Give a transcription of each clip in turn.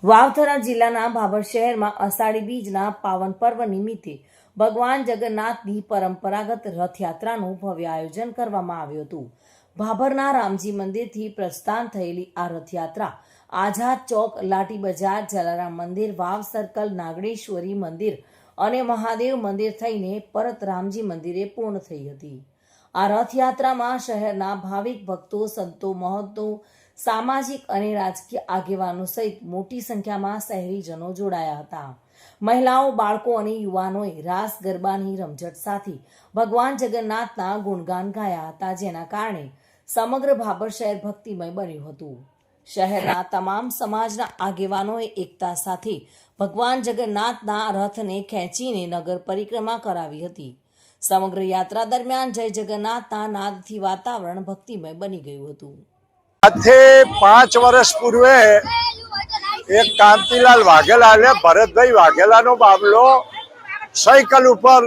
વાવથરા જિલ્લાના ભાભર શહેરમાં અષાઢી બીજના પાવન પર્વ નિમિત્તે ભગવાન જગન્નાથની પરંપરાગત રથયાત્રાનું ભવ્ય આયોજન કરવામાં આવ્યું હતું। ભાભરના રામજી મંદિરથી પ્રસ્થાન થયેલી આ રથયાત્રા આઝાદ ચોક, લાઠી બજાર, જલારામ મંદિર, વાવ સર્કલ, નાગણેશ્વરી મંદિર અને મહાદેવ મંદિર થઈને પરત રામજી મંદિરે પૂર્ણ થઈ હતી। આ રથયાત્રામાં શહેરના ભાવિક ભક્તો, સંતો, મહંતો, સામાજિક અને રાજકીય આગેવાનો સહિત મોટી સંખ્યામાં શહેરીજનો જોડાયા હતા। મહિલાઓ, બાળકો અને યુવાનોએ રાસ ગરબાની રમઝટ સાથે ભગવાન જગન્નાથના ગુણગાન ગાયા હતા, જેના કારણે સમગ્ર ભાભર શહેર ભક્તિમય બન્યું હતું। શહેરના તમામ સમાજના આગેવાનોએ એકતા સાથે ભગવાન જગન્નાથના રથને ખેંચીને નગર પરિક્રમા કરાવી હતી। સમગ્ર યાત્રા દરમિયાન જય જગન્નાથના નાદથી વાતાવરણ ભક્તિમય બની ગયું હતું। આજથી 5 વર્ષ પૂર્વે એક કાંતિલાલ વાઘેલાને ભરતભાઈ વાઘેલાનો બાબલો સાયકલ ઉપર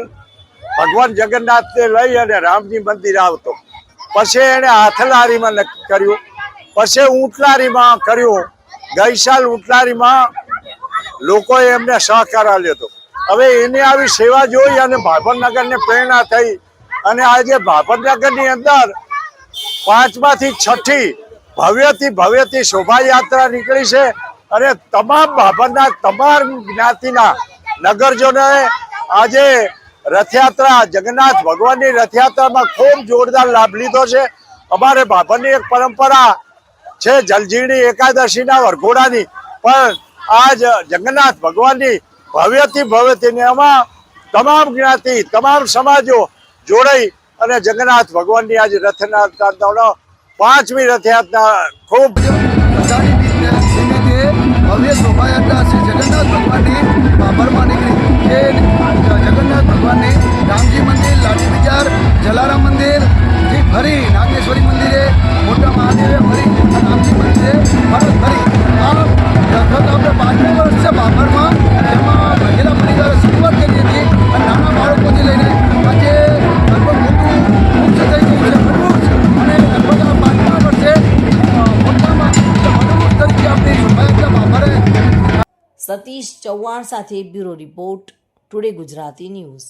ભગવાન જગન્નાથને લઈ અને રામજી મંદિર આવતો, પછી એને હાથલારીમાં કર્યું, પછી ઊંટલારીમાં કર્યું। ગઈ સાલ ઊંટલારીમાં લોકોએ એમને સહકાર આપ્યો હતો। હવે એની આવી સેવા જોઈ અને ભાભરનગરને પ્રેરણા થઈ અને આજે ભાભરનગરની અંદર 5માંથી 6ઠી ભવ્યથી શોભાયાત્રા નીકળી છે અને તમામ ભાભરના તમામ જ્ઞાતિના નગરજનોએ આજે રથયાત્રા, જગન્નાથ ભગવાનની રથયાત્રામાં ખૂબ જોરદાર લાભ લીધો છે। અમારે ભાભરની એક પરંપરા છે જલજીણી એકાદશીના વરઘોડાની, પણ આજ જગન્નાથ ભગવાનની ભવ્યથી એમાં તમામ જ્ઞાતિ, તમામ સમાજો જોડાઈ અને જગન્નાથ ભગવાનની આજે રથયાત્રાનો 5મી રથયાત્રા ખૂબ ભવ્ય શોભાયાત્રા શ્રી જગન્નાથ ભગવાનની ભાભરમાં નીકળી। જે જગન્નાથ ભગવાનની રામજી મંદિર, લાઠી બજાર, જલારામ મંદિરથી ફરી નાગેશ્વરી મંદિરે, મોટા મહાદેવે ફરી રામજી મંદિરે પરત ફરી આ રથયાત્રા આપણે 5મું વર્ષ છે ભાભરમાં, જેમાં વાઘેલા પરિવારે શરૂઆત કરી હતી અને નાના બાળકોથી લઈને આજે લગભગ મોટું વૃક્ષ થઈ ગયું છે, વડવૃક્ષ, અને લગભગ આ 5મા વર્ષે મોટામાં વડવૃક્ષ તરીકે આપણી શોભાયાત્રા ભાભરે। સતીશ ચૌહાણ સાથે bureau report, today Gujarati news.